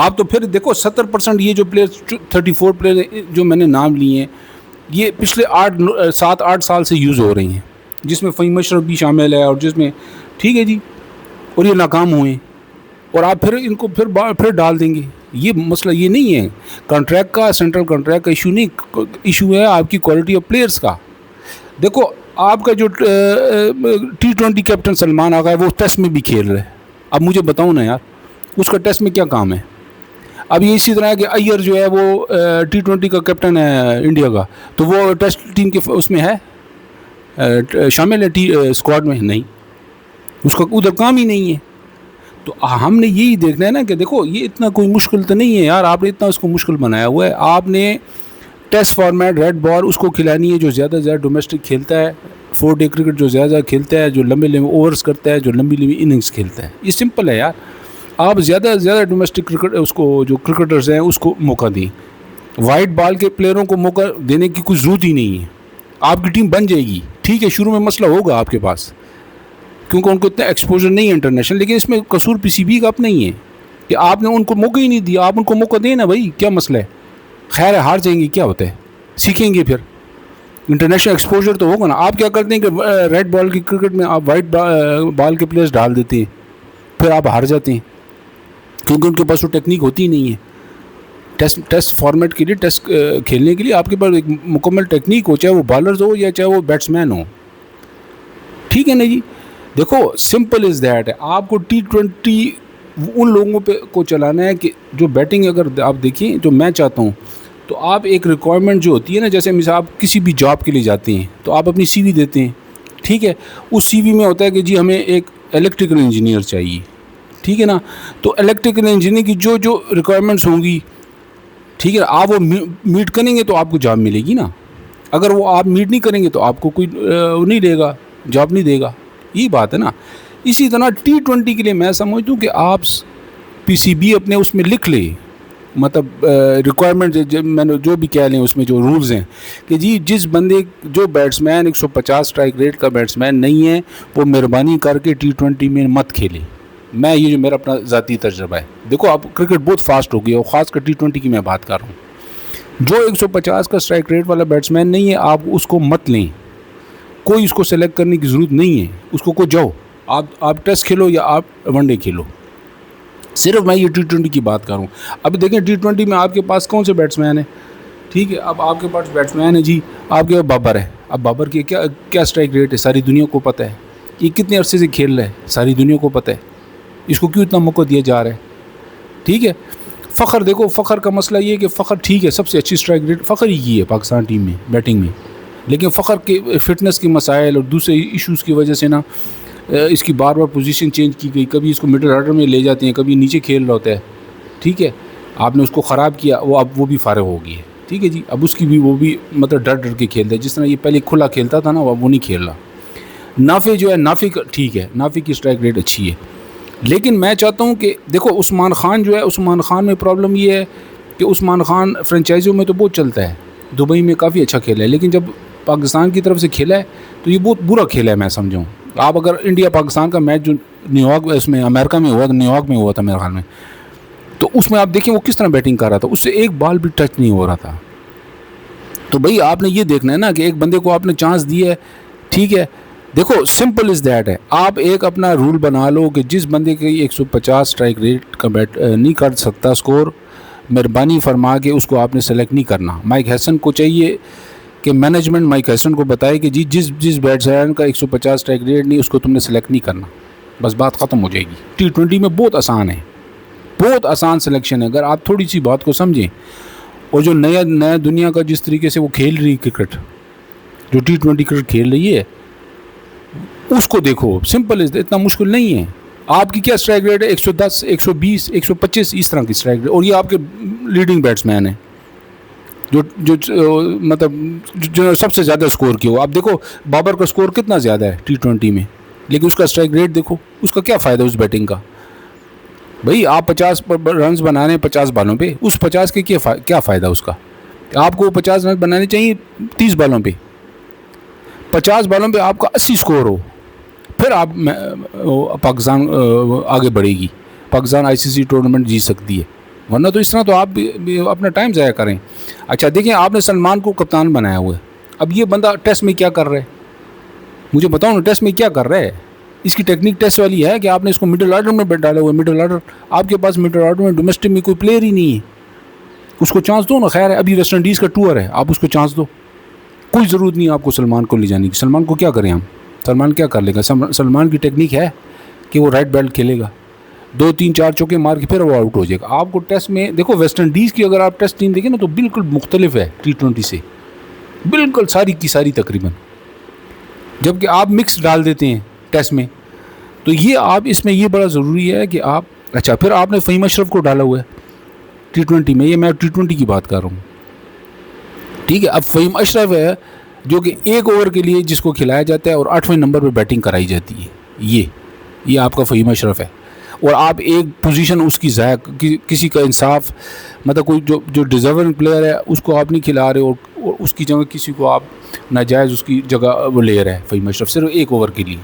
آپ تو پھر دیکھو 70% یہ جو پلیئر 34 پلیئر جو میں نے نام لیے ہیں یہ پچھلے 7-8 سال سے یوز ہو رہی ہیں، جس میں فہیم اشرف بھی شامل ہے، اور جس میں ٹھیک ہے جی، اور یہ ناکام ہوئے ہیں، اور آپ پھر ان کو پھر ڈال دیں گے. یہ مسئلہ یہ نہیں ہے کانٹریکٹ کا، سینٹرل کانٹریکٹ کا ایشو نہیں، ایشو ہے آپ کی کوالٹی آف پلیئرس کا. دیکھو آپ کا جو T20 کیپٹن سلمان آغا ہے وہ ٹیسٹ میں بھی کھیل رہے ہے. اب مجھے بتاؤ نا یار اس کا ٹیسٹ میں کیا کام ہے. اب یہ اسی طرح ہے کہ ایئر جو ہے وہ T20 کا کیپٹن ہے انڈیا کا، تو وہ ٹیسٹ ٹیم کے اس میں ہے شامل ہے اسکواڈ میں؟ نہیں، اس کا ادھر کام ہی نہیں ہے. تو ہم نے یہی دیکھنا ہے نا کہ دیکھو یہ اتنا کوئی مشکل تو نہیں ہے یار، آپ نے اتنا اس کو مشکل بنایا ہوا ہے. آپ نے ٹیسٹ فارمیٹ ریڈ بال اس کو کھلانی ہے جو زیادہ سے زیادہ ڈومیسٹک کھیلتا ہے، 4 ڈے کرکٹ جو زیادہ کھیلتا ہے، جو لمبے اوورز کرتا ہے، جو لمبی اننگز کھیلتا ہے. یہ سمپل ہے یار. آپ زیادہ سے زیادہ ڈومیسٹک کرکٹ اس کو جو کرکٹرز ہیں اس کو موقع دیں. وائٹ بال کے پلیئروں کو موقع دینے کی کوئی ضرورت ہی نہیں ہے. آپ کی ٹیم بن جائے گی، ٹھیک ہے شروع میں مسئلہ ہوگا آپ کے پاس کیونکہ ان کو اتنا ایکسپوجر نہیں ہے انٹرنیشنل، لیکن اس میں قصور PCB کا اب نہیں ہے کہ آپ نے ان کو موقع ہی نہیں دیا. آپ ان کو موقع دیں نا بھائی، کیا مسئلہ ہے؟ خیر ہے ہار جائیں گے کیا ہوتا ہے، سیکھیں گے، پھر انٹرنیشنل ایکسپوجر تو ہوگا نا. آپ کیا کرتے ہیں کہ ریڈ بال کی کرکٹ میں آپ وائٹ بال کے پلیئرز ڈال دیتے ہیں، پھر آپ ہار جاتے ہیں کیونکہ ان کے پاس وہ ٹیکنیک ہوتی ہی نہیں ہے. ٹیسٹ فارمیٹ کے لیے، ٹیسٹ کھیلنے کے لیے آپ کے پاس ایک مکمل ٹیکنیک ہو، چاہے وہ بالرز ہو یا چاہے وہ بیٹسمین ہو. ٹھیک ہے نا جی. دیکھو سمپل از دیٹ ہے. آپ کو T20 ان لوگوں پہ کو چلانا ہے کہ جو بیٹنگ، اگر آپ دیکھیں جو میں چاہتا ہوں تو آپ ایک ریکوائرمنٹ جو ہوتی ہے نا، جیسے مثال آپ کسی بھی جاب کے لیے جاتے ہیں تو آپ اپنی CV دیتے ہیں، ٹھیک ہے. اس CV میں ہوتا ہے کہ جی ہمیں ایک الیکٹریکل انجینئر چاہیے، ٹھیک ہے نا. تو الیکٹریکل انجینئر کی جو ریکوائرمنٹس ہوں گی، ٹھیک ہے، آپ وہ میٹ کریں گے تو آپ کو جاب ملے گی نا. اگر وہ آپ میٹ نہیں کریں گے تو آپ کو کوئی نہیں دے گا، جاب نہیں دے گا. یہی بات ہے نا. اسی طرح T20 کے لیے میں سمجھتا ہوں کہ آپ PCB اپنے اس میں لکھ لیں، مطلب ریکوائرمنٹ میں نے جو بھی کہہ لیں اس میں جو رولز ہیں کہ جی جس بندے جو بیٹسمین 150 اسٹرائک ریٹ کا بیٹسمین نہیں ہے وہ مہربانی کر کے T20 میں مت کھیلے. میں یہ جو میرا اپنا ذاتی تجربہ ہے. دیکھو اب کرکٹ بہت فاسٹ ہو گئی ہے اور خاص کر T20 کی میں بات کر رہا ہوں. جو 150 کا اسٹرائک ریٹ والا بیٹسمین نہیں ہے آپ اس کو مت لیں. کوئی اس کو سلیکٹ کرنے کی ضرورت نہیں ہے. اس کو جاؤ آپ ٹیسٹ کھیلو یا آپ ون ڈے کھیلو. صرف میں یہ T20 کی بات کر رہا ہوں. اب دیکھیں T20 میں آپ کے پاس کون سے بیٹسمین ہیں، ٹھیک ہے. اب آپ کے پاس بیٹسمین ہے جی، آپ کے بابر ہے. اب بابر کی کیا اسٹرائک ریٹ ہے ساری دنیا کو پتہ ہے. یہ کتنے عرصے سے کھیل رہا ہے ساری دنیا کو پتہ ہے. اس کو کیوں اتنا موقع دیا جا رہا ہے، ٹھیک ہے. فخر دیکھو، فخر کا مسئلہ یہ ہے کہ فخر ٹھیک ہے سب سے اچھی اسٹرائک ریٹ فخر ہی کی ہے پاکستان ٹیم میں بیٹنگ میں، لیکن فخر کے فٹنس کے مسائل اور دوسرے ایشوز کی وجہ سے نا اس کی بار پوزیشن چینج کی گئی. کبھی اس کو مڈل آرڈر میں لے جاتے ہیں، کبھی نیچے کھیل رہا ہوتا ہے، ٹھیک ہے. آپ نے اس کو خراب کیا، اب وہ بھی فارغ ہو گئی ہے، ٹھیک ہے جی. اب اس کی بھی وہ بھی مطلب ڈر کے کھیلتا ہے جس طرح یہ پہلے کھلا کھیلتا تھا نا، اب وہ نہیں کھیل رہا. نافع جو ہے، نافع ٹھیک ہے، نافع کی اسٹرائک ریٹ اچھی ہے، لیکن میں چاہتا ہوں کہ دیکھو عثمان خان جو ہے، عثمان خان میں پرابلم یہ ہے کہ عثمان خان فرنچائزیوں میں تو بہت چلتا ہے، دبئی میں کافی اچھا کھیلا ہے، لیکن جب پاکستان کی طرف سے کھیلا ہے تو یہ بہت برا کھیلا ہے میں سمجھاؤں. آپ اگر انڈیا پاکستان کا میچ جو نیو یارک اس میں امریکہ میں ہوا تھا، نیو یارک میں ہوا تھا میرے خیال میں، تو اس میں آپ دیکھیں وہ کس طرح بیٹنگ کر رہا تھا، اس سے ایک بال بھی ٹچ نہیں ہو رہا تھا. تو بھائی آپ نے یہ دیکھنا ہے نا کہ ایک بندے کو آپ نے چانس دی ہے، ٹھیک ہے. دیکھو سمپل از دیٹ ہے. آپ ایک اپنا رول بنا لو کہ جس بندے کے 150 اسٹرائک ریٹ کا بیٹ نہیں کر سکتا اسکور، مہربانی فرما کے اس کو آپ نے سلیکٹ نہیں کرنا. مائک ہیسن کو چاہیے کہ مینجمنٹ مائک ہیسن کو بتائے کہ جی جس بیٹسمین کا 150 اسٹرائک ریٹ نہیں اس کو تم نے سلیکٹ نہیں کرنا، بس بات ختم ہو جائے گی. T20 میں بہت آسان ہے، بہت آسان سلیکشن ہے اگر آپ تھوڑی سی بات کو سمجھیں. اور جو نیا دنیا کا جس طریقے سے وہ کھیل رہی کرکٹ، جو T20 کرکٹ کھیل رہی ہے اس کو دیکھو. سمپل اتنا مشکل نہیں ہے. آپ کی کیا اسٹرائک ریٹ ہے؟ 110 120 125 اس طرح کی اسٹرائک ریٹ، اور یہ آپ کے لیڈنگ بیٹسمین ہیں جو مطلب جو سب سے زیادہ اسکور کیا ہو. آپ دیکھو بابر کا اسکور کتنا زیادہ ہے T20 میں، لیکن اس کا اسٹرائک ریٹ دیکھو. اس کا کیا فائدہ اس بیٹنگ کا؟ بھائی آپ 50 رنز بنانے 50 بالوں پہ، اس 50 کے کیا فائدہ اس کا؟ آپ کو 50 رنز بنانے چاہیے 30 بالوں پہ. 50 بالوں پہ آپ کا 80 اسکور ہو، پھر آپ پاکستان آگے بڑھے گی. پاکستان ICC ٹورنامنٹ جیت سکتی ہے. ورنہ تو اس طرح تو آپ بھی اپنا ٹائم ضائع کریں. اچھا دیکھیں آپ نے سلمان کو کپتان بنایا ہوا ہے. اب یہ بندہ ٹیسٹ میں کیا کر رہا ہے مجھے بتاؤ نا, ٹیسٹ میں کیا کر رہا ہے. اس کی ٹیکنیک ٹیسٹ والی ہے کہ آپ نے اس کو مڈل آرڈر میں ڈالا ہوا ہے. مڈل آرڈر آپ کے پاس مڈل آرڈر میں ڈومیسٹک میں کوئی پلیئر ہی نہیں ہے, اس کو چانس دو نا. خیر ہے ابھی ویسٹ انڈیز کا ٹور ہے, آپ اس کو چانس دو. کوئی ضرورت نہیں آپ کو سلمان کو لے جانے کی. سلمان کو کیا کریں ہم, سلمان کیا کر لے گا. سلمان کی ٹیکنیک ہے کہ وہ رائٹ بیلٹ کھیلے گا, 2-3-4 چوکے مار کے پھر وہ آؤٹ ہو جائے گا. آپ کو ٹیسٹ میں دیکھو ویسٹ انڈیز کی اگر آپ ٹیسٹ ٹیم دیکھیں نا تو بالکل مختلف ہے T20 سے, بالکل ساری کی ساری تقریباً. جبکہ آپ مکس ڈال دیتے ہیں ٹیسٹ میں, تو یہ آپ اس میں یہ بڑا ضروری ہے کہ آپ. اچھا پھر آپ نے فہیم اشرف کو ڈالا ہوا ہے T20 میں, یہ میں T20 کی بات کر رہا ہوں, ٹھیک ہے. اب فہیم اشرف ہے جو کہ 1 اوور کے لیے جس کو کھلایا جاتا ہے اور 8ویں نمبر پہ بیٹنگ کرائی جاتی ہے. یہ آپ کا فہیم اشرف ہے, اور آپ ایک پوزیشن اس کی ضائع, کسی کا انصاف مطلب کوئی جو ڈیزرونگ پلیئر ہے اس کو آپ نہیں کھلا رہے, اور اس کی جگہ کسی کو آپ ناجائز اس کی جگہ وہ لے رہے ہیں. فہیم اشرف صرف 1 اوور کے لیے,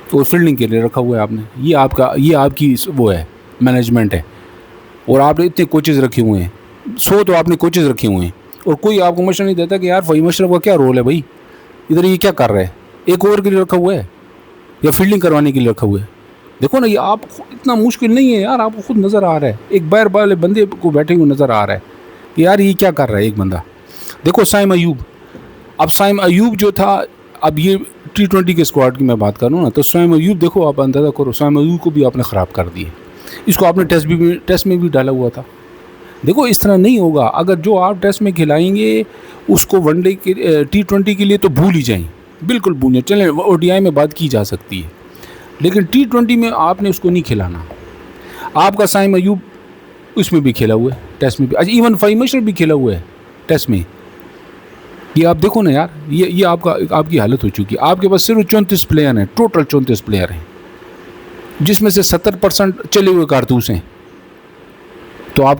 تو فیلڈنگ کے لیے رکھا ہوا ہے آپ نے. یہ آپ کی وہ ہے مینجمنٹ ہے. اور آپ نے اتنے کوچز رکھے ہوئے ہیں, 100 تو آپ نے کوچز رکھے ہوئے ہیں, اور کوئی آپ کو مشورہ نہیں دیتا کہ یار فہیم اشرف کا کیا رول ہے بھائی, ادھر یہ کیا کر رہا ہے, 1 اوور کے لیے رکھا ہوا ہے یا فیلڈنگ کروانے کے لیے رکھا ہوا ہے. دیکھو نا یہ آپ اتنا مشکل نہیں ہے یار, آپ کو خود نظر آ رہا ہے, ایک باہر والے بندے کو بیٹھے ہوئے نظر آ رہا ہے کہ یار یہ کیا کر رہا ہے ایک بندہ. دیکھو سائم ایوب, اب سائم ایوب جو تھا, اب یہ T20 کے اسکواڈ کی میں بات کر رہا ہوں نا, تو سائم ایوب دیکھو آپ اندازہ کرو, سائم ایوب کو بھی آپ نے خراب کر دی ہے. اس کو آپ نے ٹیسٹ میں بھی ڈالا ہوا تھا. دیکھو اس طرح نہیں ہوگا. اگر جو آپ ٹیسٹ میں کھلائیں گے اس کو ون ڈے کے T20 کے لیے تو بھول ہی جائیں, بالکل بھول جائیں. چلیں ODI میں بات کی جا سکتی ہے, لیکن T20 میں آپ نے اس کو نہیں کھلانا. آپ کا سائم ایوب اس میں بھی کھیلا ہوا ہے ٹیسٹ میں بھی. اچھا ایون فہیم اشرف بھی کھیلا ہوا ہے ٹیسٹ میں. یہ آپ دیکھو نا یار, یہ آپ کی حالت ہو چکی ہے. آپ کے پاس صرف 34 پلیئر ہیں, ٹوٹل 34 پلیئر ہیں, جس میں سے 70% چلے ہوئے کارتوس ہیں. تو آپ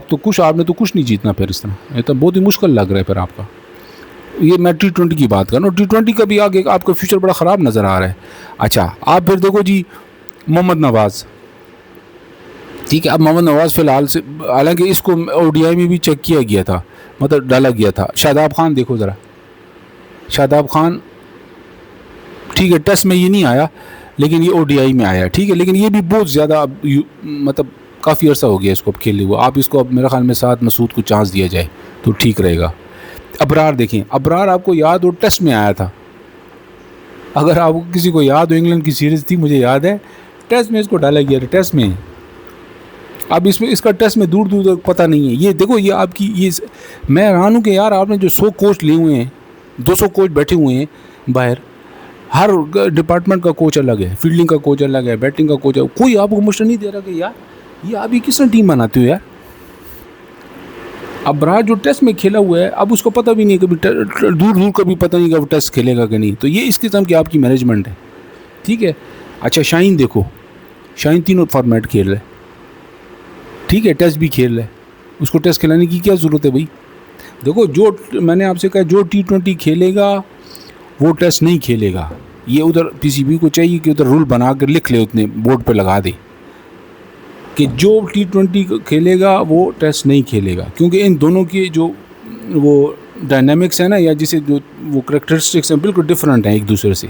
نے تو کچھ نہیں جیتنا پھر اس طرح. یہ تو بہت ہی مشکل لگ رہا ہے پھر آپ کا. یہ میں T20 کی بات کر رہا ہوں. T20 کا بھی آگے آپ کا فیوچر بڑا خراب نظر آ رہا ہے. اچھا آپ پھر دیکھو جی محمد نواز, ٹھیک ہے. اب محمد نواز فی الحال سے, حالانکہ اس کو ODI میں بھی چیک کیا گیا تھا, مطلب ڈالا گیا تھا. شاداب خان دیکھو ذرا, شاداب خان ٹھیک ہے ٹیسٹ میں یہ نہیں آیا, لیکن یہ ODI میں آیا, ٹھیک ہے. لیکن یہ بھی بہت زیادہ اب مطلب کافی عرصہ ہو گیا اس کو اب کھیلے ہوا. آپ اس کو اب میرے خیال میں ساتھ مسعود کو چانس دیا جائے تو ٹھیک رہے گا. ابرار دیکھیں, ابرار آپ کو یاد ہو ٹیسٹ میں آیا تھا. اگر آپ کسی کو یاد ہو, انگلینڈ کی سیریز تھی مجھے یاد ہے, ٹیسٹ میں اس کو ڈالا گیا تھا ٹیسٹ میں. اب اس کا ٹیسٹ میں دور تک پتہ نہیں ہے. یہ دیکھو یہ آپ کی یہ میں حیران ہوں کہ یار آپ نے جو 100 کوچ لیے ہوئے ہیں, 200 کوچ بیٹھے ہوئے ہیں باہر, ہر ڈپارٹمنٹ کا کوچ الگ ہے, فیلڈنگ کا کوچ الگ ہے, بیٹنگ کا کوچ ہے. کوئی آپ کو مشورہ نہیں دے رہا کہ یار یہ آپ یہ کس طرح ٹیم بناتے ہو یار. اب برا جو ٹیسٹ میں کھیلا ہوا ہے, اب اس کو پتہ بھی نہیں, کبھی دور کبھی پتہ نہیں کہ وہ ٹیسٹ کھیلے گا کہ نہیں. تو یہ اس قسم کی آپ کی مینجمنٹ ہے, ٹھیک ہے. اچھا شاہین دیکھو, شاہین تینوں فارمیٹ کھیل رہا ہے, ٹھیک ہے, ٹیسٹ بھی کھیل رہا ہے. اس کو ٹیسٹ کھلانے کی کیا ضرورت ہے بھائی. دیکھو جو میں نے آپ سے کہا جو T20 کھیلے گا وہ ٹیسٹ نہیں کھیلے گا. یہ ادھر PCB کو چاہیے کہ ادھر رول بنا کر لکھ لے, اتنے بورڈ پہ لگا دے کہ جو T20 کھیلے گا وہ ٹیسٹ نہیں کھیلے گا. کیونکہ ان دونوں کی جو وہ ڈائنامکس ہے نا, یا جسے جو وہ کریکٹرسٹکس ہیں بالکل ڈفرینٹ ہیں ایک دوسرے سے.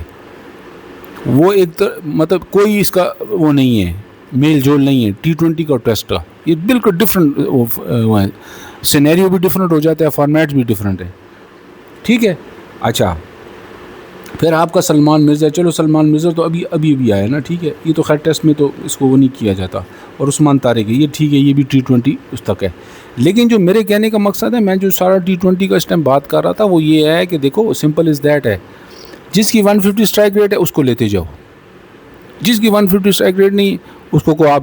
وہ ایک مطلب کوئی اس کا وہ نہیں ہے, میل جول نہیں ہے T20 کا اور ٹیسٹ کا. یہ بالکل ڈفرینٹ وہ ہے, سینیریو بھی ڈفرینٹ ہو جاتا ہے, فارمیٹ بھی ڈفرینٹ ہے, ٹھیک ہے. اچھا پھر آپ کا سلمان مرزا, چلو سلمان مرزا تو ابھی آیا نا, ٹھیک ہے. یہ تو خیر ٹیسٹ میں تو اس کو وہ نہیں کیا جاتا. اور عثمان طارق ہے, یہ ٹھیک ہے, یہ بھی T20 اس تک ہے. لیکن جو میرے کہنے کا مقصد ہے, میں جو سارا T20 کا اس ٹائم بات کر رہا تھا وہ یہ ہے کہ دیکھو سمپل از دیٹ ہے, جس کی 150 اسٹرائک ریٹ ہے اس کو لیتے جاؤ, جس کی 150 اسٹرائک ریٹ نہیں اس کو آپ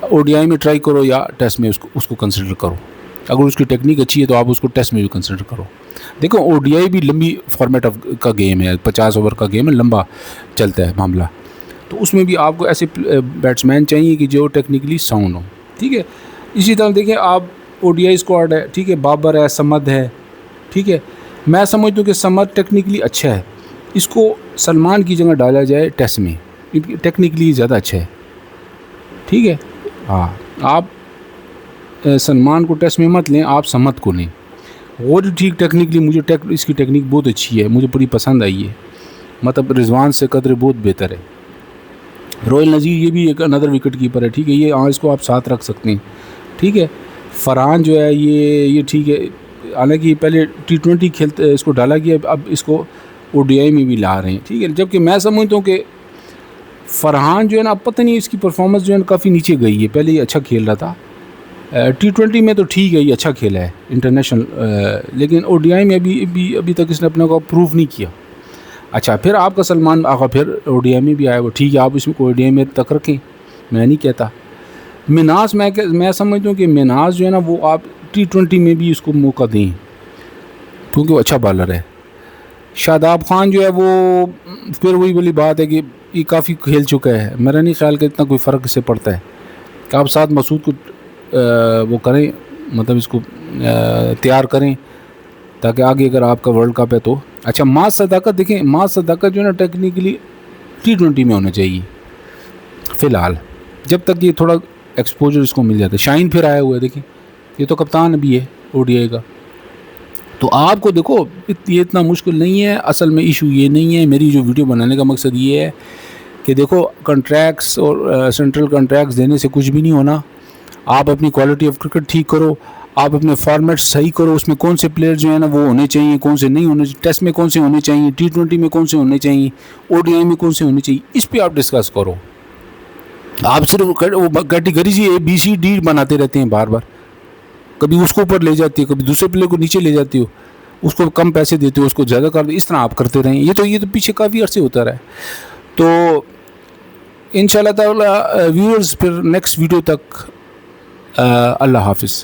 ODI میں ٹرائی کرو یا ٹیسٹ میں اس کو کنسیڈر کرو. اگر اس کی ٹیکنیک اچھی ہے تو آپ اس کو ٹیسٹ میں بھی کنسیڈر کرو. دیکھو ODI بھی لمبی فارمیٹ کا گیم ہے, 50 اوور کا گیم ہے, لمبا چلتا ہے معاملہ. تو اس میں بھی آپ کو ایسے بیٹسمین چاہیے کہ جو ٹیکنیکلی ساؤنڈ ہو, ٹھیک ہے. اسی طرح دیکھیں آپ ODI اسکواڈ ہے, ٹھیک ہے, بابر ہے, سمد ہے, ٹھیک ہے. میں سمجھتا ہوں کہ سمد ٹیکنیکلی اچھا ہے, اس کو سلمان کی جگہ ڈالا جائے ٹیسٹ میں, ٹیکنیکلی زیادہ اچھا ہے, ٹھیک ہے. ہاں آپ سلمان کو ٹیسٹ میں مت لیں, آپ سمت کو لیں. وہ جو ٹھیک ٹیکنیکلی مجھے اس کی ٹیکنیک بہت اچھی ہے, مجھے بڑی پسند آئی ہے, مطلب رضوان سے قدر بہت بہتر ہے. روہل نذیر یہ بھی ایک اندر وکٹ کیپر ہے, ٹھیک ہے, یہ اس کو آپ ساتھ رکھ سکتے ہیں, ٹھیک ہے. فرحان جو ہے یہ ٹھیک ہے, حالانکہ پہلے T20 کھیلتے اس کو ڈالا گیا, اب اس کو ODI میں بھی لا رہے ہیں, ٹھیک ہے. جبکہ میں سمجھتا ہوں کہ فرحان جو ہے نا, اب پتہ نہیں اس کی پرفارمنس جو ہے نا کافی نیچے گئی ہے. پہلے یہ اچھا کھیل رہا تھا, T20 میں تو ٹھیک ہے, یہ اچھا کھیلا ہے انٹرنیشنل, لیکن ODI میں ابھی تک اس نے اپنے کو پروف نہیں کیا. اچھا, پھر آپ کا سلمان آغا پھر ODI میں بھی آیا, وہ ٹھیک ہے, آپ اس میں کو ODI میں تک رکھیں, میں نہیں کہتا. مناز میں سمجھتا ہوں کہ مناز جو ہے نا وہ آپ T20 میں بھی اس کو موقع دیں, کیونکہ وہ اچھا بالر ہے. شاداب خان جو ہے وہ پھر وہی والی بات ہے کہ یہ کافی کھیل چکا ہے, میرا نہیں خیال کہ اتنا کوئی فرق اس سے پڑتا ہے کہ آپ ساتھ مسعود کو وہ کریں, مطلب اس کو تیار کریں تاکہ آگے اگر آپ کا ورلڈ کپ ہے تو. اچھا, ماز صداقت دیکھیں, ماز صداقت جو ہے نا ٹیکنیکلی T20 میں ہونا چاہیے فی الحال, جب تک یہ تھوڑا ایکسپوجر اس کو مل جاتا ہے. شاہین پھر آیا ہوا ہے, دیکھیں یہ تو کپتان ابھی ہے ODI کا. تو آپ کو دیکھو یہ اتنا مشکل نہیں ہے. اصل میں ایشو یہ نہیں ہے, میری جو ویڈیو بنانے کا مقصد یہ ہے کہ دیکھو کنٹریکٹس اور سینٹرل کنٹریکٹس دینے سے کچھ بھی نہیں ہونا. آپ اپنی کوالٹی آف کرکٹ ٹھیک کرو, آپ اپنے فارمیٹ صحیح کرو, اس میں کون سے پلیئر جو ہیں نا وہ ہونے چاہیے, کون سے نہیں ہونے چاہیے, ٹیسٹ میں کون سے ہونے چاہیے, T20 میں کون سے ہونے چاہیے, ODI میں کون سے ہونے چاہیے, اس پہ آپ ڈسکس کرو. آپ صرف کیٹیگریز ABCD بناتے رہتے ہیں بار بار, کبھی اس کو اوپر لے جاتی ہو, کبھی دوسرے پلیئر کو نیچے لے جاتی ہو, اس کو کم پیسے دیتے ہو, اس کو زیادہ کر دو, اس طرح آپ کرتے رہیں. یہ تو پیچھے کافی عرصے ہوتا رہا ہے. تو انشاءاللہ تعالی ویورز پھر نیکسٹ ویڈیو تک اللہ حافظ.